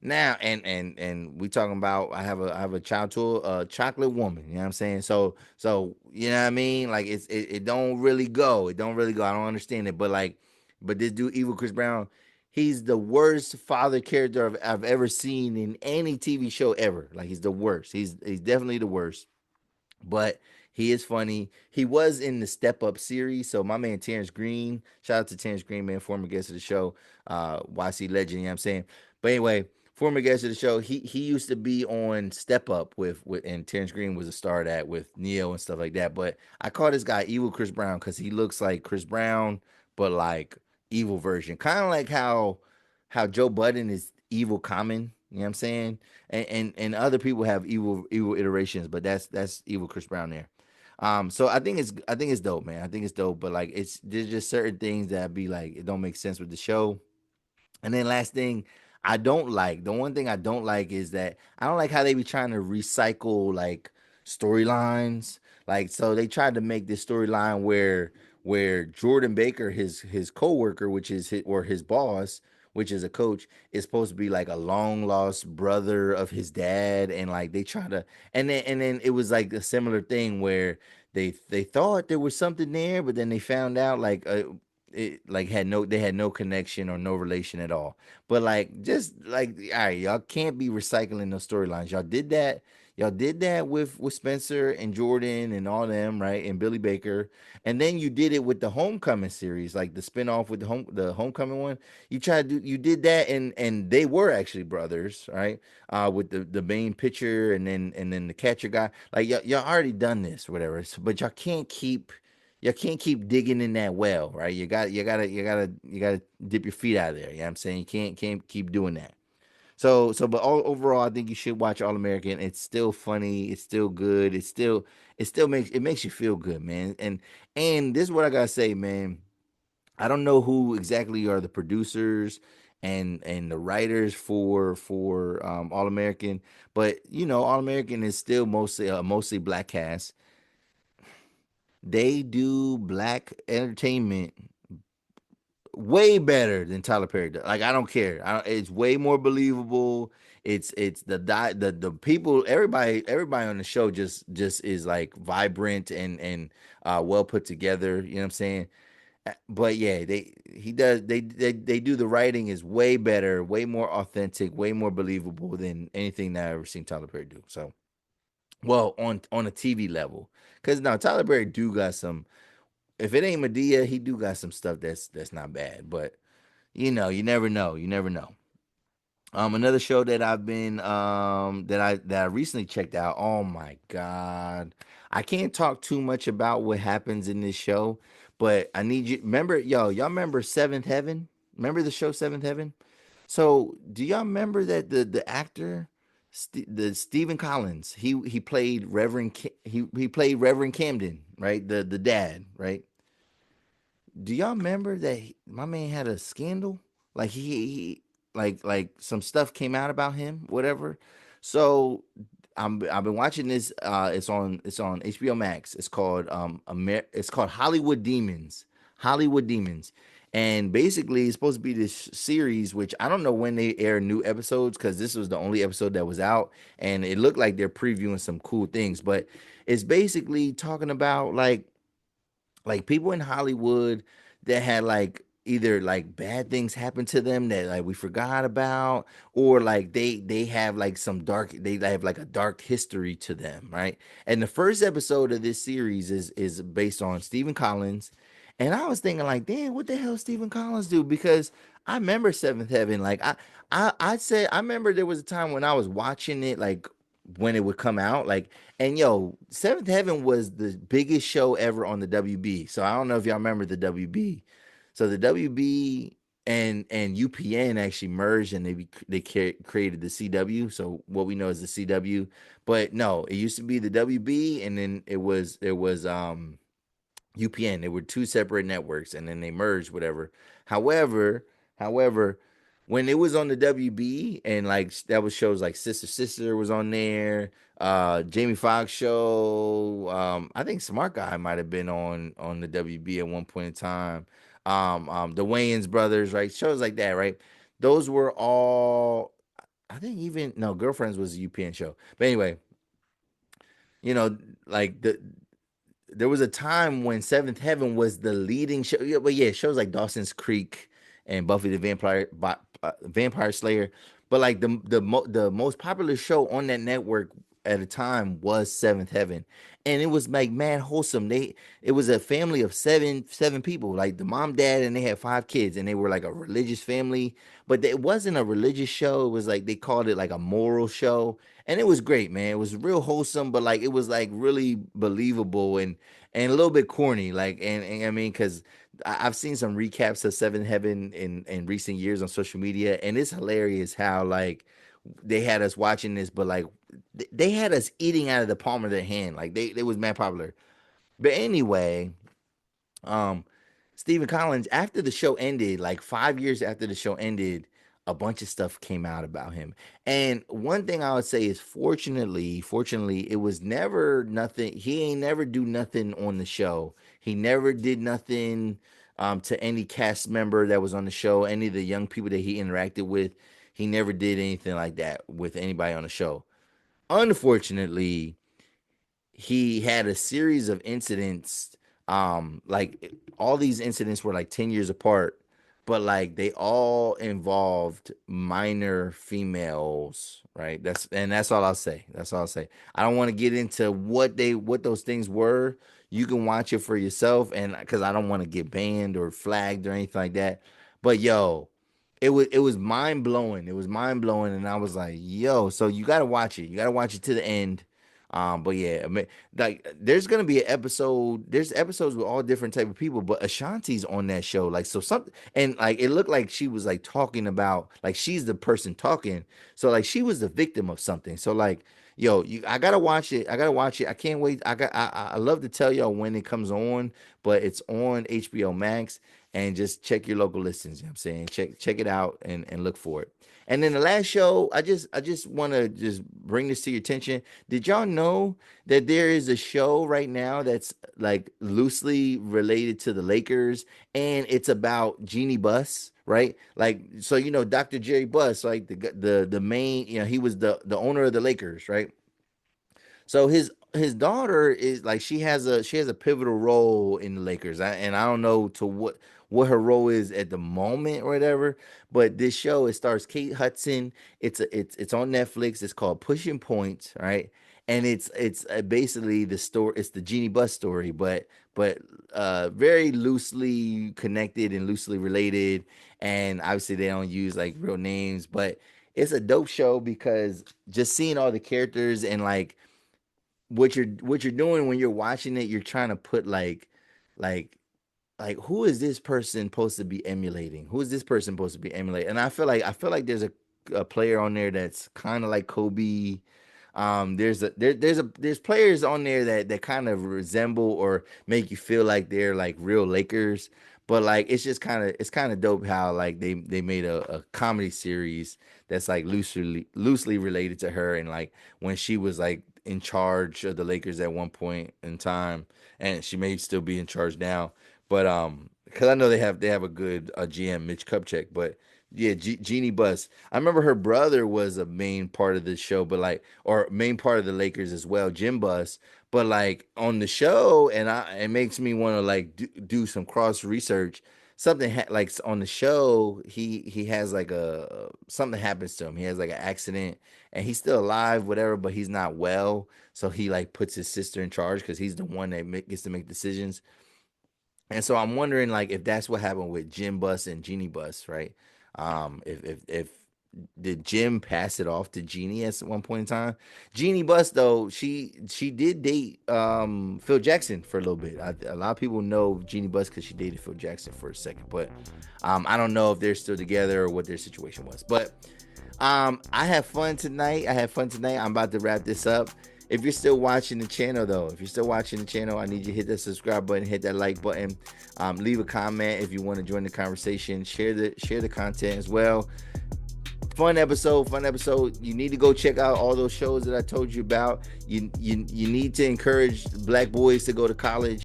Now, and we talking about I have a child to a chocolate woman. You know what I'm saying? So you know what I mean? Like it don't really go. It don't really go. I don't understand it. But this dude, Evil Chris Brown, he's the worst father character I've ever seen in any TV show ever. Like he's the worst. He's definitely the worst. But he is funny. He was in the Step Up series. So my man Terrence Green, shout out to Terrence Green, man, former guest of the show, YC legend. You know what I'm saying? But anyway, former guest of the show. He used to be on Step Up with and Terrence Green was a star of that with Neo and stuff like that. But I call this guy Evil Chris Brown because he looks like Chris Brown, but like evil version. Kind of like how Joe Budden is evil Common. You know what I'm saying? And other people have evil iterations, but that's evil Chris Brown there. So I think it's dope, man. I think it's dope, but like there's just certain things that be like it don't make sense with the show. And then last thing I don't like, the one thing I don't like is that I don't like how they be trying to recycle like storylines. Like so they tried to make this storyline where Jordan Baker, his coworker, which is his boss, which is a coach, is supposed to be like a long lost brother of his dad, and like they try to, and then it was like a similar thing where they thought there was something there, but then they found out like it like they had no connection or no relation at all. But like just like all right, y'all can't be recycling those storylines. Y'all did that with Spencer and Jordan and all them, right? And Billy Baker. And then you did it with the Homecoming series, like the spinoff with the Homecoming one. You did that and they were actually brothers, right? With the main pitcher and then the catcher guy. Like y'all already done this, whatever. But y'all can't keep digging in that well, right? You gotta dip your feet out of there. You know what I'm saying? You can't keep doing that. But overall, I think you should watch All American. It's still funny. It's still good. It still makes you feel good, man. And this is what I gotta say, man. I don't know who exactly are the producers and the writers for All American, but All American is still mostly black cast. They do black entertainment way better than Tyler Perry does. Like I don't care. It's way more believable. It's the people. Everybody on the show just is like vibrant and well put together. You know what I'm saying? But yeah, they do the writing is way better, way more authentic, way more believable than anything that I ever seen Tyler Perry do. So well on a TV level, because now Tyler Perry do got some, if it ain't Medea, he do got some stuff that's not bad. But you never know. You never know. Another show that I've been that I recently checked out. Oh my god, I can't talk too much about what happens in this show, but I need you. Remember, y'all remember Seventh Heaven? Remember the show Seventh Heaven? So, do y'all remember that the actor, the Stephen Collins, he played he played Reverend Camden, right? The dad, right? Do y'all remember that my man had a scandal? Like he like some stuff came out about him, whatever. So I've been watching this. It's on HBO Max. It's called Hollywood Demons. Hollywood Demons. And basically, it's supposed to be this series, which I don't know when they air new episodes because this was the only episode that was out, and it looked like they're previewing some cool things. But it's basically talking about like people in Hollywood that had like either like bad things happen to them that like we forgot about, or like they have like they have like a dark history to them, right? And the first episode of this series is based on Stephen Collins. And I was thinking like, damn, what the hell Stephen Collins do? Because I remember Seventh Heaven. Like I said I remember there was a time when I was watching it like when it would come out. Like and yo, Seventh Heaven was the biggest show ever on the WB. So I don't know if y'all remember the WB. So the WB and UPN actually merged and created the CW. So what we know is the CW. But no, it used to be the WB and then it was UPN. They were two separate networks and then they merged whatever. However, when it was on the WB and like that was shows like Sister was on there, Jamie Foxx show, I think Smart Guy might have been on the WB at one point in time. The Wayans brothers, right? Shows like that, right? Those were all think even no, Girlfriends was a UPN show. But anyway, you know, like there was a time when Seventh Heaven was the leading show. Yeah, but yeah, shows like Dawson's Creek and Buffy the Vampire Slayer. But like the most popular show on that network at the time was Seventh Heaven, and it was like mad wholesome. It was a family of seven people, like the mom, dad, and they had 5 kids, and they were like a religious family. But it wasn't a religious show. It was like they called it like a moral show, and it was great, man. It was real wholesome, but like it was like really believable and a little bit corny. Like and I mean, because I've seen some recaps of Seven Heaven in recent years on social media, and it's hilarious how like they had us watching this, but like they had us eating out of the palm of their hand. Like they was mad popular. But anyway, um, Stephen Collins, after the show ended, like 5 years after the show ended, a bunch of stuff came out about him. And one thing I would say is fortunately, it was never nothing. He ain't never do nothing on the show. He never did nothing to any cast member that was on the show, any of the young people that he interacted with. He never did anything like that with anybody on the show. Unfortunately, he had a series of incidents like all these incidents were like 10 years apart, but like they all involved minor females, right? That's all I'll say. That's all I'll say. I don't want to get into what those things were. You can watch it for yourself, and because I don't want to get banned or flagged or anything like that. But yo, it was mind blowing. It was mind blowing, and I was like, yo, so you got to watch it. You got to watch it to the end. But yeah, I mean, like there's gonna be an episode. There's episodes with all different type of people, but Ashanti's on that show. Like so, something and like it looked like she was like talking about like she's the person talking. So like she was the victim of something. So like, yo, I gotta watch it. I gotta watch it. I can't wait. I love to tell y'all when it comes on, but it's on HBO Max. And just check your local listings. You know what I'm saying, check it out and look for it. And then the last show, I just want to just bring this to your attention. Did y'all know that there is a show right now that's like loosely related to the Lakers, and it's about Jeannie Buss, right? Like, so Dr. Jerry Buss, like the main, he was the owner of the Lakers, right? So his daughter is like she has a pivotal role in the Lakers. And I don't know to what her role is at the moment or whatever, but this show it stars Kate Hudson. It's on Netflix. It's called Pushing Points, right? And it's basically the story. It's the Jeannie Buss story, but very loosely connected and loosely related. And obviously they don't use like real names, but it's a dope show because just seeing all the characters and like what you're doing when you're watching it, you're trying to put like who is this person supposed to be emulating? Who is this person supposed to be emulating? And I feel like there's a player on there that's kind of like Kobe. There's players on there that kind of resemble or make you feel like they're like real Lakers. But like it's kind of dope how like they made a comedy series that's like loosely related to her, and like when she was like in charge of the Lakers at one point in time, and she may still be in charge now. But because I know they have a good GM, Mitch Kupchak. But yeah, Jeannie Buss. I remember her brother was a main part of the show, but like or main part of the Lakers as well, Jim Buss. But like on the show, and it makes me want to like do some cross research. Like on the show, he has like a something happens to him. He has like an accident, and he's still alive, whatever, but he's not well. So he like puts his sister in charge because he's the one that gets to make decisions. And so I'm wondering like if that's what happened with Jim Buss and Jeannie Buss, right? If did Jim pass it off to Jeannie at one point in time? Jeannie Buss though, she did date Phil Jackson for a little bit. A lot of people know Jeannie Buss because she dated Phil Jackson for a second, but I don't know if they're still together or what their situation was. But I had fun tonight. I'm about to wrap this up. If you're still watching the channel, though, I need you to hit that subscribe button, hit that like button, leave a comment if you want to join the conversation. Share the content as well. Fun episode. You need to go check out all those shows that I told you about. You need to encourage black boys to go to college.